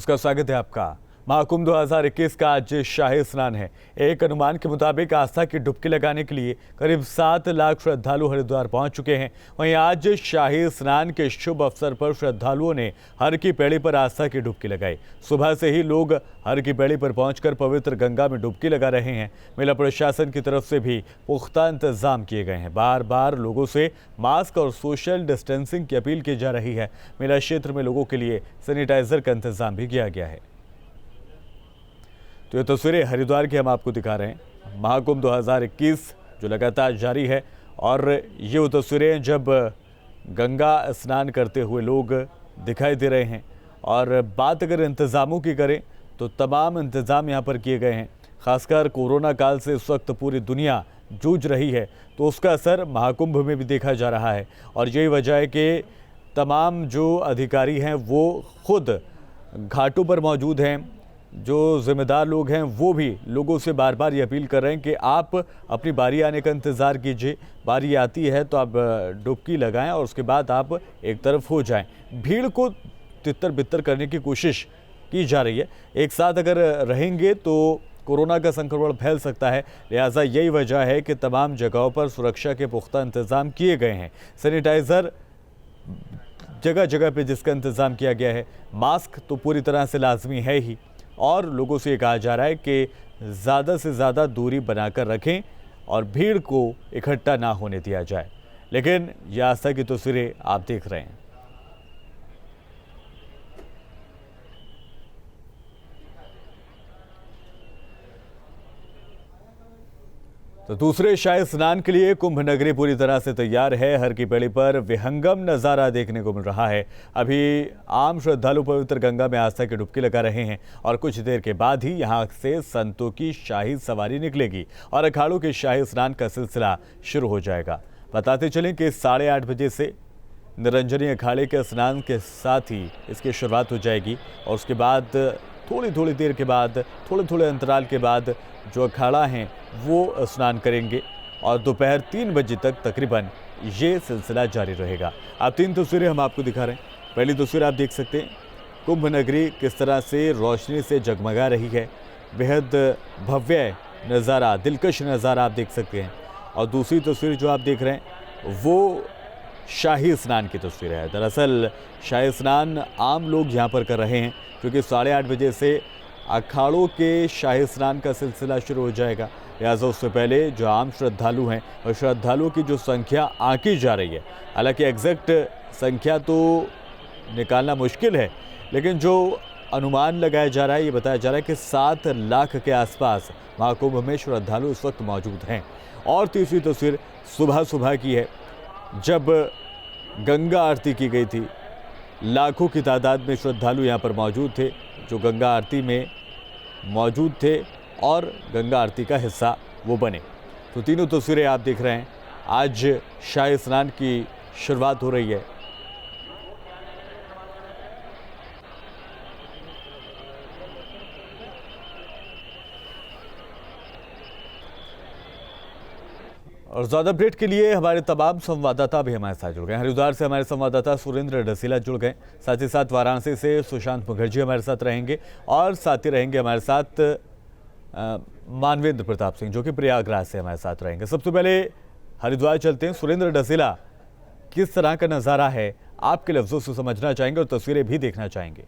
नमस्कार, स्वागत है आपका। महाकुंभ 2021 का आज शाही स्नान है। एक अनुमान के मुताबिक आस्था की डुबकी लगाने के लिए करीब 7 लाख श्रद्धालु हरिद्वार पहुंच चुके हैं। वहीं आज शाही स्नान के शुभ अवसर पर श्रद्धालुओं ने हर की पैड़ी पर आस्था की डुबकी लगाई। सुबह से ही लोग हर की पैड़ी पर पहुंचकर पवित्र गंगा में डुबकी लगा रहे हैं। मेला प्रशासन की तरफ से भी पुख्ता इंतजाम किए गए हैं। बार बार लोगों से मास्क और सोशल डिस्टेंसिंग की अपील की जा रही है। मेला क्षेत्र में लोगों के लिए सैनिटाइजर का इंतजाम भी किया गया है। तो ये तस्वीरें हरिद्वार की हम आपको दिखा रहे हैं। महाकुंभ 2021 जो लगातार जारी है और ये वो तस्वीरें जब गंगा स्नान करते हुए लोग दिखाई दे रहे हैं। और बात अगर इंतज़ामों की करें तो तमाम इंतज़ाम यहाँ पर किए गए हैं। खासकर कोरोना काल से इस वक्त पूरी दुनिया जूझ रही है, तो उसका असर महाकुंभ में भी देखा जा रहा है। और यही वजह है कि तमाम जो अधिकारी हैं वो खुद घाटों पर मौजूद हैं। जो जिम्मेदार लोग हैं वो भी लोगों से बार बार ये अपील कर रहे हैं कि आप अपनी बारी आने का इंतज़ार कीजिए। बारी आती है तो आप डुबकी लगाएं और उसके बाद आप एक तरफ हो जाएं। भीड़ को तितर बितर करने की कोशिश की जा रही है। एक साथ अगर रहेंगे तो कोरोना का संक्रमण फैल सकता है। लिहाजा यही वजह है कि तमाम जगहों पर सुरक्षा के पुख्ता इंतज़ाम किए गए हैं। सैनिटाइज़र जगह जगह पे जिसका इंतज़ाम किया गया है। मास्क तो पूरी तरह से लाजमी है ही, और लोगों से ये कहा जा रहा है कि ज़्यादा से ज़्यादा दूरी बनाकर रखें और भीड़ को इकट्ठा ना होने दिया जाए। लेकिन ये आस्था की तस्वीरें आप देख रहे हैं। तो दूसरे शाही स्नान के लिए कुंभ नगरी पूरी तरह से तैयार है। हर की पैड़ी पर विहंगम नज़ारा देखने को मिल रहा है। अभी आम श्रद्धालु पवित्र गंगा में आस्था की डुबकी लगा रहे हैं और कुछ देर के बाद ही यहां से संतों की शाही सवारी निकलेगी और अखाड़ों के शाही स्नान का सिलसिला शुरू हो जाएगा। बताते चलें कि 8:30 बजे से निरंजनी अखाड़े के स्नान के साथ ही इसकी शुरुआत हो जाएगी और उसके बाद थोड़ी देर के बाद थोड़े अंतराल के बाद जो अखाड़ा हैं वो स्नान करेंगे और दोपहर 3 बजे तक तकरीबन ये सिलसिला जारी रहेगा। अब 3 तस्वीरें हम आपको दिखा रहे हैं। पहली तस्वीर आप देख सकते हैं, कुंभ नगरी किस तरह से रोशनी से जगमगा रही है। बेहद भव्य नज़ारा, दिलकश नज़ारा आप देख सकते हैं। और दूसरी तस्वीर जो आप देख रहे हैं वो शाही स्नान की तस्वीर है। दरअसल शाही स्नान आम लोग यहाँ पर कर रहे हैं क्योंकि 8:30 बजे से अखाड़ों के शाही स्नान का सिलसिला शुरू हो जाएगा। लिहाजा उससे पहले जो आम श्रद्धालु हैं और श्रद्धालुओं की जो संख्या आंकी जा रही है, हालांकि एग्जैक्ट संख्या तो निकालना मुश्किल है, लेकिन जो अनुमान लगाया जा रहा है, ये बताया जा रहा है कि 7 लाख के आसपास महाकुंभ में श्रद्धालु इस वक्त मौजूद हैं। और तीसरी तस्वीर सुबह की है, जब गंगा आरती की गई थी। लाखों की तादाद में श्रद्धालु यहाँ पर मौजूद थे जो गंगा आरती में मौजूद थे और गंगा आरती का हिस्सा वो बने। तो तीनों तस्वीरें आप देख रहे हैं। आज शाही स्नान की शुरुआत हो रही है। और ज़्यादा अपडेट के लिए हमारे तमाम संवाददाता भी हमारे साथ जुड़ गए। हरिद्वार से हमारे संवाददाता सुरेंद्र डसीला जुड़ गए, साथ ही साथ वाराणसी से सुशांत मुखर्जी हमारे साथ रहेंगे और साथ ही रहेंगे हमारे साथ मानवेंद्र प्रताप सिंह जो कि प्रयागराज से हमारे साथ रहेंगे। सबसे पहले हरिद्वार चलते हैं। सुरेंद्र डसीला, किस तरह का नज़ारा है आपके लफ्ज़ों से समझना चाहेंगे और तस्वीरें भी देखना चाहेंगे?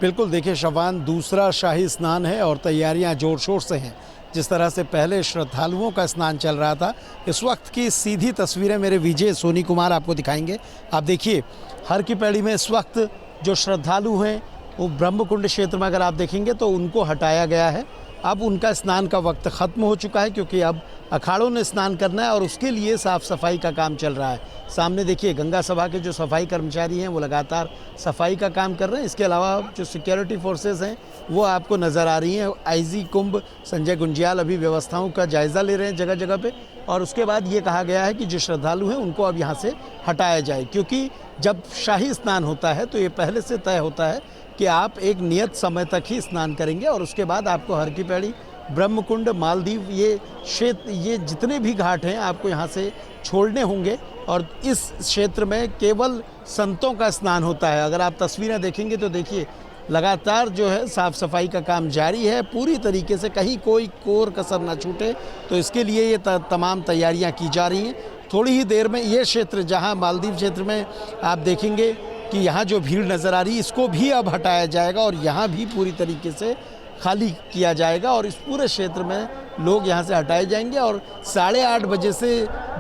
बिल्कुल, देखिए शवान, दूसरा शाही स्नान है और तैयारियां जोर शोर से हैं। जिस तरह से पहले श्रद्धालुओं का स्नान चल रहा था, इस वक्त की सीधी तस्वीरें मेरे विजय सोनी कुमार आपको दिखाएंगे। आप देखिए हर की पैड़ी में इस वक्त जो श्रद्धालु हैं वो ब्रह्मकुंड क्षेत्र में अगर आप देखेंगे तो उनको हटाया गया है। अब उनका स्नान का वक्त ख़त्म हो चुका है क्योंकि अब अखाड़ों ने स्नान करना है और उसके लिए साफ़ सफाई का काम चल रहा है। सामने देखिए गंगा सभा के जो सफाई कर्मचारी हैं वो लगातार सफाई का काम कर रहे हैं। इसके अलावा जो सिक्योरिटी फोर्सेस हैं वो आपको नज़र आ रही हैं। आईजी कुंभ संजय गुंजियाल अभी व्यवस्थाओं का जायज़ा ले रहे हैं जगह जगह पे। और उसके बाद ये कहा गया है कि जो श्रद्धालु हैं उनको अब यहाँ से हटाया जाए, क्योंकि जब शाही स्नान होता है तो ये पहले से तय होता है कि आप एक नियत समय तक ही स्नान करेंगे और उसके बाद आपको हर की पैड़ी, ब्रह्मकुंड, मालदीव, ये क्षेत्र, ये जितने भी घाट हैं आपको यहाँ से छोड़ने होंगे। और इस क्षेत्र में केवल संतों का स्नान होता है। अगर आप तस्वीरें देखेंगे तो देखिए लगातार जो है साफ़ सफाई का काम जारी है पूरी तरीके से, कहीं कोई कोर कसर ना छूटे, तो इसके लिए ये तमाम तैयारियां की जा रही हैं। थोड़ी ही देर में ये क्षेत्र जहां मालदीव क्षेत्र में आप देखेंगे कि यहाँ जो भीड़ नज़र आ रही है इसको भी अब हटाया जाएगा और यहाँ भी पूरी तरीके से खाली किया जाएगा और इस पूरे क्षेत्र में लोग यहाँ से हटाए जाएंगे और 8:30 बजे से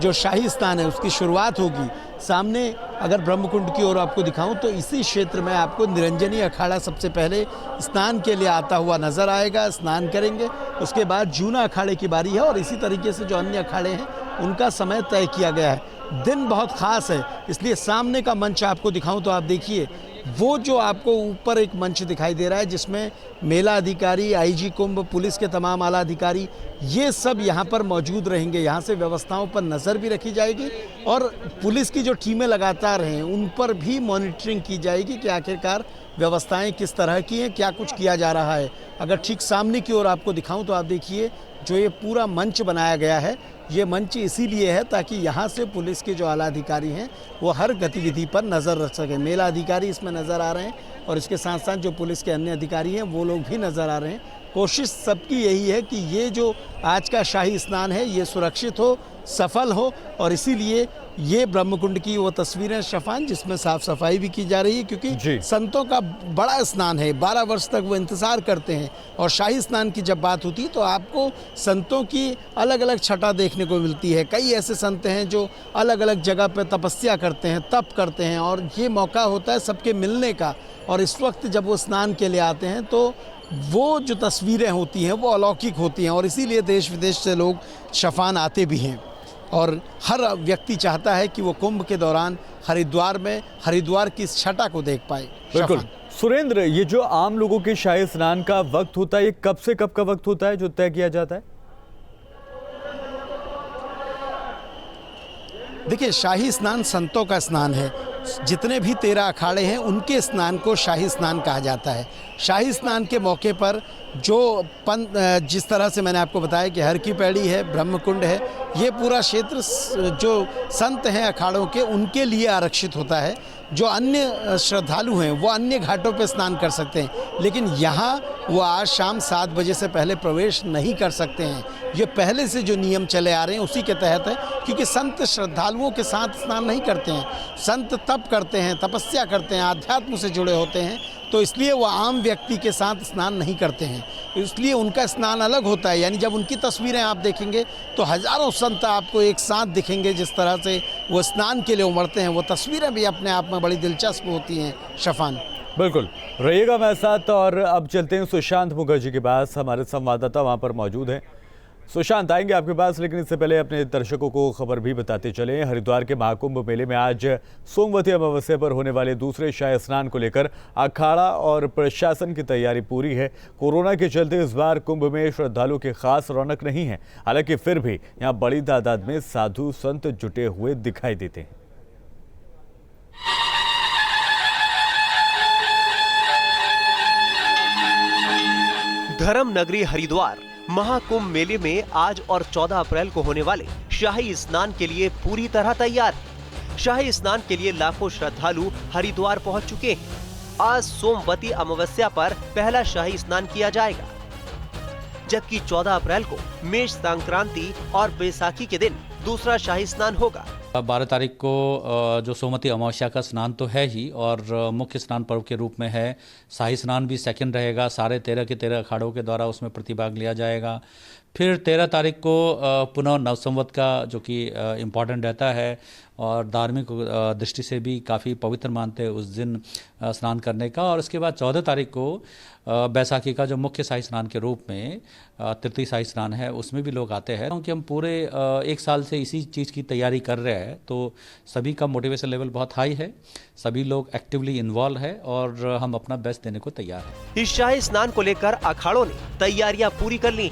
जो शाही स्नान है उसकी शुरुआत होगी। सामने अगर ब्रह्मकुंड की ओर आपको दिखाऊं तो इसी क्षेत्र में आपको निरंजनी अखाड़ा सबसे पहले स्नान के लिए आता हुआ नजर आएगा, स्नान करेंगे। उसके बाद जूना अखाड़े की बारी है और इसी तरीके से जो अन्य अखाड़े हैं उनका समय तय किया गया है। दिन बहुत ख़ास है, इसलिए सामने का मंच आपको दिखाऊं तो आप देखिए वो जो आपको ऊपर एक मंच दिखाई दे रहा है जिसमें मेला अधिकारी, आईजी कुंभ, पुलिस के तमाम आला अधिकारी ये सब यहाँ पर मौजूद रहेंगे। यहाँ से व्यवस्थाओं पर नज़र भी रखी जाएगी और पुलिस की जो टीमें लगातार हैं उन पर भी मॉनिटरिंग की जाएगी कि आखिरकार व्यवस्थाएं किस तरह की हैं, क्या कुछ किया जा रहा है। अगर ठीक सामने की ओर आपको दिखाऊं तो आप देखिए जो ये पूरा मंच बनाया गया है, ये मंच इसीलिए है ताकि यहाँ से पुलिस के जो आला अधिकारी हैं वो हर गतिविधि पर नज़र रख सकें। मेला अधिकारी इसमें नज़र आ रहे हैं और इसके साथ साथ जो पुलिस के अन्य अधिकारी हैं वो लोग भी नज़र आ रहे हैं। कोशिश सबकी यही है कि ये जो आज का शाही स्नान है ये सुरक्षित हो, सफल हो और इसीलिए ये ब्रह्मकुंड की वो तस्वीरें शफान जिसमें साफ सफाई भी की जा रही है क्योंकि संतों का बड़ा स्नान है, 12 वर्ष तक वो इंतज़ार करते हैं और शाही स्नान की जब बात होती है तो आपको संतों की अलग अलग छटा देखने को मिलती है। कई ऐसे संत हैं जो अलग अलग जगह पर तपस्या करते हैं, तप करते हैं और ये मौका होता है सबके मिलने का और इस वक्त जब वो स्नान के लिए आते हैं तो वो जो तस्वीरें होती हैं वो अलौकिक होती हैं और इसीलिए देश विदेश से लोग शफान आते भी हैं और हर व्यक्ति चाहता है कि वो कुंभ के दौरान हरिद्वार की इस छटा को देख पाए। बिल्कुल सुरेंद्र, ये जो आम लोगों के शाही स्नान का वक्त होता है ये कब से कब का वक्त होता है जो तय किया जाता है? देखिए शाही स्नान संतों का स्नान है, जितने भी 13 अखाड़े हैं उनके स्नान को शाही स्नान कहा जाता है। शाही स्नान के मौके पर जो जिस तरह से मैंने आपको बताया कि हर की पैड़ी है, ब्रह्मकुंड है, ये पूरा क्षेत्र जो संत हैं अखाड़ों के उनके लिए आरक्षित होता है। जो अन्य श्रद्धालु हैं वो अन्य घाटों पे स्नान कर सकते हैं लेकिन यहाँ वो आज शाम 7 बजे से पहले प्रवेश नहीं कर सकते हैं। ये पहले से जो नियम चले आ रहे हैं उसी के तहत है क्योंकि संत श्रद्धालुओं के साथ स्नान नहीं करते हैं। संत तप करते हैं, तपस्या करते हैं, आध्यात्म से जुड़े होते हैं, तो इसलिए वो आम व्यक्ति के साथ स्नान नहीं करते हैं, इसलिए उनका स्नान अलग होता है। यानी जब उनकी तस्वीरें आप देखेंगे तो हजारों संत आपको एक साथ दिखेंगे जिस तरह से वो स्नान के लिए उमड़ते हैं। वो तस्वीरें भी अपने आप में बड़ी दिलचस्प होती हैं शफान। बिल्कुल रहिएगा मेरे साथ और अब चलते हैं सुशांत मुखर्जी के पास, हमारे संवाददाता वहां पर मौजूद हैं। सुशांत आएंगे आपके पास, लेकिन इससे पहले अपने दर्शकों को खबर भी बताते चले। हरिद्वार के महाकुंभ मेले में आज सोमवती अमावस्या पर होने वाले दूसरे शाही स्नान को लेकर अखाड़ा और प्रशासन की तैयारी पूरी है। कोरोना के चलते इस बार कुंभ में श्रद्धालुओं की खास रौनक नहीं है, हालांकि फिर भी यहाँ बड़ी तादाद में साधु संत जुटे हुए दिखाई देते हैं। धर्म नगरी हरिद्वार महाकुंभ मेले में आज और 14 अप्रैल को होने वाले शाही स्नान के लिए पूरी तरह तैयार है। शाही स्नान के लिए लाखों श्रद्धालु हरिद्वार पहुंच चुके हैं। आज सोमवती अमावस्या पर पहला शाही स्नान किया जाएगा, जबकि 14 अप्रैल को मेष संक्रांति और बैसाखी के दिन दूसरा शाही स्नान होगा। 12 तारीख को जो सोमवती अमावस्या का स्नान तो है ही और मुख्य स्नान पर्व के रूप में है। शाही स्नान भी सेकंड रहेगा, सारे 13 के 13 अखाड़ों के द्वारा उसमें प्रतिभाग लिया जाएगा। फिर 13 तारीख को पुनः नवसंवत का जो कि इम्पॉर्टेंट रहता है और धार्मिक दृष्टि से भी काफ़ी पवित्र मानते हैं उस दिन स्नान करने का। और उसके बाद 14 तारीख को बैसाखी का जो मुख्य शाही स्नान के रूप में तृतीय शाही स्नान है उसमें भी लोग आते हैं। क्योंकि हम पूरे 1 साल से इसी चीज़ की तैयारी कर रहे हैं तो सभी का मोटिवेशन लेवल बहुत हाई है, सभी लोग एक्टिवली इन्वॉल्व है और हम अपना बेस्ट देने को तैयार है। इस शाही स्नान को लेकर अखाड़ों ने तैयारियां पूरी कर ली।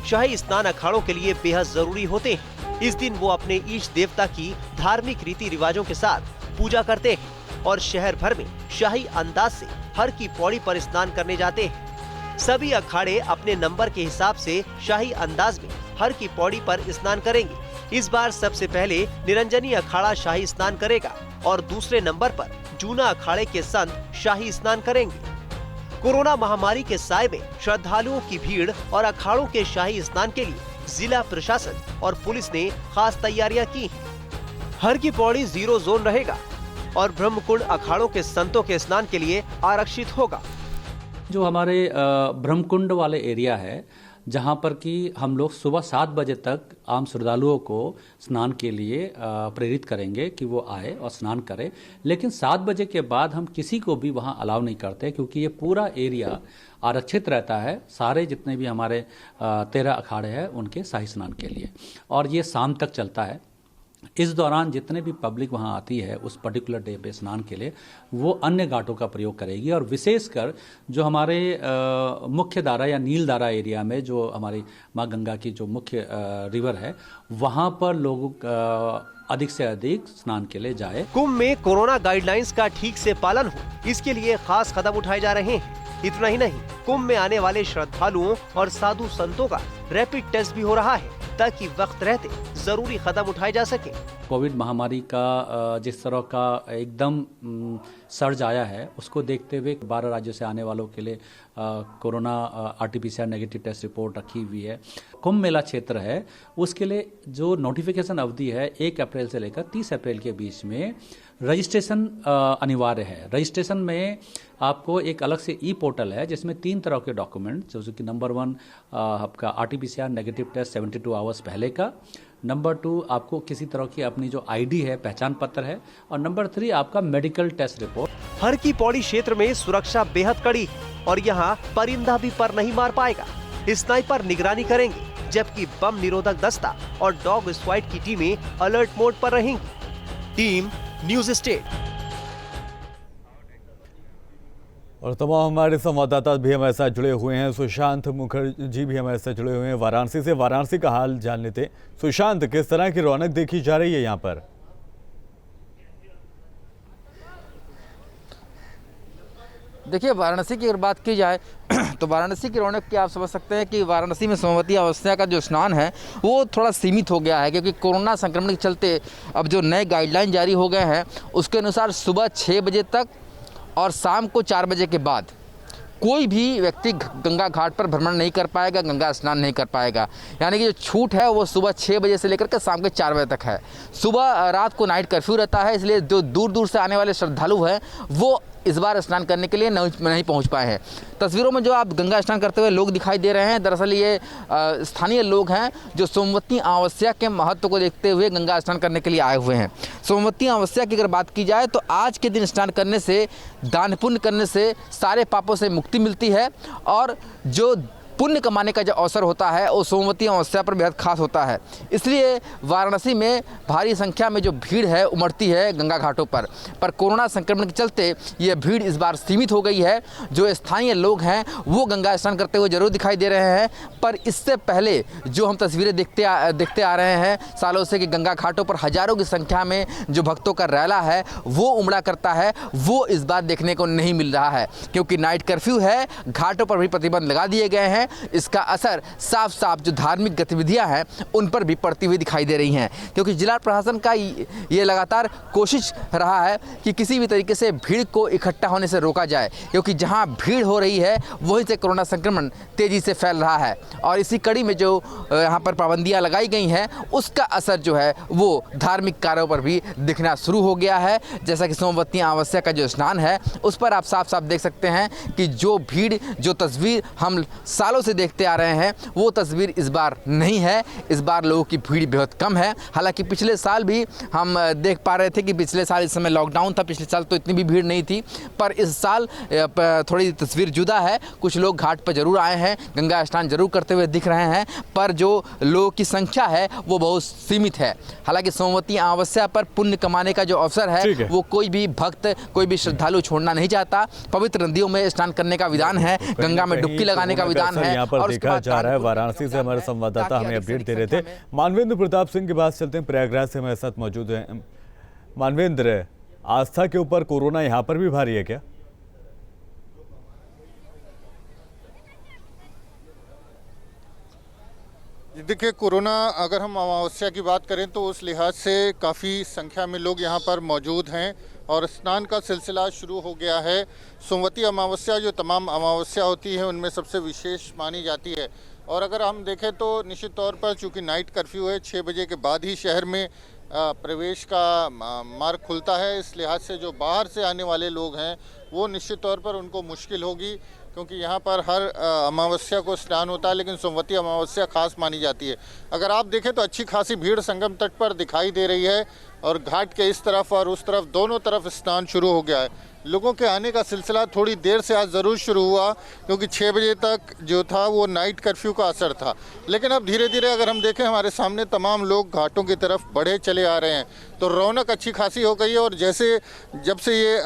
शाही स्नान अखाड़ों के लिए बेहद जरूरी होते हैं। इस दिन वो अपने इष्ट देवता की धार्मिक रीति रिवाजों के साथ पूजा करते हैं और शहर भर में शाही अंदाज से हर की पौड़ी पर स्नान करने जाते हैं। सभी अखाड़े अपने नंबर के हिसाब से शाही अंदाज में हर की पौड़ी पर स्नान करेंगे। इस बार सबसे पहले निरंजनी अखाड़ा शाही स्नान करेगा और दूसरे नंबर पर जूना अखाड़े के संत शाही स्नान करेंगे। कोरोना महामारी के साए में श्रद्धालुओं की भीड़ और अखाड़ों के शाही स्नान के लिए जिला प्रशासन और पुलिस ने खास तैयारियां की हैं। हर की पौड़ी 0 जोन रहेगा और ब्रह्मकुंड अखाड़ों के संतों के स्नान के लिए आरक्षित होगा। जो हमारे ब्रह्मकुंड वाले एरिया है, जहाँ पर कि हम लोग सुबह 7 बजे तक आम श्रद्धालुओं को स्नान के लिए प्रेरित करेंगे कि वो आए और स्नान करें। लेकिन 7 बजे के बाद हम किसी को भी वहाँ अलाउ नहीं करते, क्योंकि ये पूरा एरिया आरक्षित रहता है सारे जितने भी हमारे 13 अखाड़े हैं उनके शाही स्नान के लिए, और ये शाम तक चलता है। इस दौरान जितने भी पब्लिक वहां आती है उस पर्टिकुलर डे पे स्नान के लिए, वो अन्य घाटों का प्रयोग करेगी। और विशेषकर जो हमारे मुख्य धारा या नील धारा एरिया में जो हमारी माँ गंगा की जो मुख्य रिवर है, वहां पर लोग अधिक से अधिक स्नान के लिए जाए। कुंभ में कोरोना गाइडलाइंस का ठीक से पालन हो, इसके लिए खास कदम उठाए जा रहे हैं। इतना ही नहीं, कुंभ में आने वाले श्रद्धालुओं और साधु संतों का रैपिड टेस्ट भी हो रहा है, ताकि वक्त रहते जरूरी कदम उठाए जा सके। कोविड महामारी का जिस तरह का एकदम सर्ज आया है, उसको देखते हुए 12 राज्यों से आने वालों के लिए corona RT-PCR negative test report रखी हुई है। कुंभ मेला क्षेत्र है, उसके लिए जो नोटिफिकेशन अवधि है 1 अप्रैल से लेकर 30 अप्रैल के बीच में रजिस्ट्रेशन अनिवार्य है। रजिस्ट्रेशन में आपको एक अलग से पोर्टल है जिसमें 3 तरह के डॉक्यूमेंट, जैसे कि नंबर 1 आपका RT-PCR नेगेटिव टेस्ट 72 आवर्स पहले का, नंबर 2 आपको किसी तरह की अपनी जो ID है, पहचान पत्र है, और नंबर 3 आपका मेडिकल टेस्ट रिपोर्ट। हर की पौड़ी क्षेत्र में सुरक्षा बेहद कड़ी है और यहाँ परिंदा भी पर नहीं मार पाएगा। स्नाइपर निगरानी करेंगे, जबकि बम निरोधक दस्ता और डॉग स्क्वाड की टीमें अलर्ट मोड पर रहेंगी। Team news state. और तमाम हमारे संवाददाता भी हमारे साथ जुड़े हुए हैं। सुशांत मुखर्जी भी हमारे साथ जुड़े हुए हैं वाराणसी से। वाराणसी का हाल जान लेते हैं। सुशांत, किस तरह की रौनक देखी जा रही है यहाँ पर? देखिए, वाराणसी की अगर बात की जाए तो वाराणसी की रौनक की आप समझ सकते हैं कि वाराणसी में सोमवती अमावस्या का जो स्नान है वो थोड़ा सीमित हो गया है, क्योंकि कोरोना संक्रमण के चलते अब जो नए गाइडलाइन जारी हो गए हैं उसके अनुसार सुबह 6 बजे तक और शाम को 4 बजे के बाद कोई भी व्यक्ति गंगा घाट पर भ्रमण नहीं कर पाएगा, गंगा स्नान नहीं कर पाएगा। यानी कि जो छूट है वो सुबह 6 बजे से लेकर के शाम के 4 बजे तक है। सुबह रात को नाइट कर्फ्यू रहता है, इसलिए जो दूर दूर से आने वाले श्रद्धालु हैं वो इस बार स्नान करने के लिए नहीं पहुंच पाए हैं। तस्वीरों में जो आप गंगा स्नान करते हुए लोग दिखाई दे रहे हैं, दरअसल ये स्थानीय लोग हैं जो सोमवती अमावस्या के महत्व को देखते हुए गंगा स्नान करने के लिए आए हुए हैं। सोमवती अमावस्या की अगर बात की जाए तो आज के दिन स्नान करने से, दान पुण्य करने से सारे पापों से मुक्ति मिलती है, और जो पुण्य कमाने का जो अवसर होता है वो सोमवती अमावस्या पर बेहद खास होता है। इसलिए वाराणसी में भारी संख्या में जो भीड़ है उमड़ती है गंगा घाटों पर कोरोना संक्रमण के चलते ये भीड़ इस बार सीमित हो गई है। जो स्थानीय लोग हैं वो गंगा स्नान करते हुए जरूर दिखाई दे रहे हैं, पर इससे पहले जो हम तस्वीरें देखते आ रहे हैं सालों से कि गंगा घाटों पर हजारों की संख्या में जो भक्तों का रैला है वो उमड़ा करता है, वो इस बार देखने को नहीं मिल रहा है, क्योंकि नाइट कर्फ्यू है, घाटों पर भी प्रतिबंध लगा दिए गए हैं। इसका असर साफ साफ जो धार्मिक गतिविधियां हैं उन पर भी पड़ती हुई दिखाई दे रही हैं, क्योंकि जिला प्रशासन का ये लगातार कोशिश रहा है कि किसी भी तरीके से भीड़ को इकट्ठा होने से रोका जाए, क्योंकि जहां भीड़ हो रही है वहीं से कोरोना संक्रमण तेजी से फैल रहा है। और इसी कड़ी में जो यहाँ पर पाबंदियां लगाई गई हैं उसका असर जो है वो धार्मिक कार्यों पर भी दिखना शुरू हो गया है। जैसा कि सोमवती अमावस्या का जो स्नान है उस पर आप साफ साफ देख सकते हैं कि जो भीड़, जो तस्वीर हम सालों से देखते आ रहे हैं वो तस्वीर इस बार नहीं है। इस बार लोगों की भीड़ बहुत कम है। हालांकि पिछले साल भी हम देख पा रहे थे कि पिछले साल इस समय लॉकडाउन था, पिछले साल तो इतनी भी भीड़ नहीं थी, पर इस साल थोड़ी तस्वीर जुदा है। कुछ लोग घाट पर जरूर आए हैं, गंगा स्नान जरूर करते हुए दिख रहे हैं, पर जो लोगों की संख्या है वो बहुत सीमित है। हालांकि सोमवती अमावस्या पर पुण्य कमाने का जो अवसर है वो कोई भी भक्त, कोई भी श्रद्धालु छोड़ना नहीं चाहता। पवित्र नदियों में स्नान करने का विधान है, गंगा में डुबकी लगाने का विधान है। यहाँ पर देखा जा रहा है। वाराणसी से हमारे संवाददाता हमें अपडेट दे रहे थे। मानवेंद्र प्रताप सिंह के पास चलते हैं, प्रयागराज से हमारे साथ मौजूद हैं। मानवेंद्र, आस्था के ऊपर कोरोना यहाँ पर भी भारी है क्या? देखिए, कोरोना अगर हम अमावस्या की बात करें तो उस लिहाज से काफ़ी संख्या में लोग यहाँ पर मौजूद हैं। और स्नान का सिलसिला शुरू हो गया है। सोमवती अमावस्या जो तमाम अमावस्या होती है उनमें सबसे विशेष मानी जाती है। और अगर हम देखें तो निश्चित तौर पर चूँकि नाइट कर्फ्यू है, 6 बजे के बाद ही शहर में प्रवेश का मार्ग खुलता है। इस लिहाज से जो बाहर से आने वाले लोग हैं वो निश्चित तौर पर उनको मुश्किल होगी, क्योंकि यहाँ पर हर अमावस्या को स्नान होता है, लेकिन सोमवती अमावस्या खास मानी जाती है। अगर आप देखें तो अच्छी खासी भीड़ संगम तट पर दिखाई दे रही है और घाट के इस तरफ और उस तरफ दोनों तरफ स्नान शुरू हो गया है। लोगों के आने का सिलसिला थोड़ी देर से आज ज़रूर शुरू हुआ, क्योंकि 6 बजे तक जो था वो नाइट कर्फ्यू का असर था, लेकिन अब धीरे धीरे अगर हम देखें हमारे सामने तमाम लोग घाटों की तरफ बढ़े चले आ रहे हैं, तो रौनक अच्छी खासी हो गई है। और जैसे जब से ये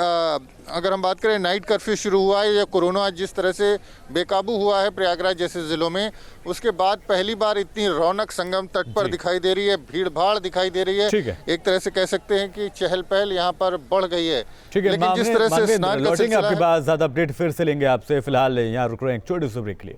अगर हम बात करें नाइट कर्फ्यू शुरू हुआ है या कोरोना जिस तरह से बेकाबू हुआ है प्रयागराज जैसे ज़िलों में, उसके बाद पहली बार इतनी रौनक संगम तट पर दिखाई दे रही है, भीड़ भाड़ दिखाई दे रही है। ठीक है। एक तरह से कह सकते हैं कि चहल पहल यहाँ पर बढ़ गई है। ठीक है, लेकिन जिस तरह से स्नान का लौटेंगे सिलसिला आपके है, पास, ज्यादा अपडेट फिर से लेंगे आपसे। फिलहाल यहाँ रुक रहे हैं एक छोटे से ब्रेक के लिए।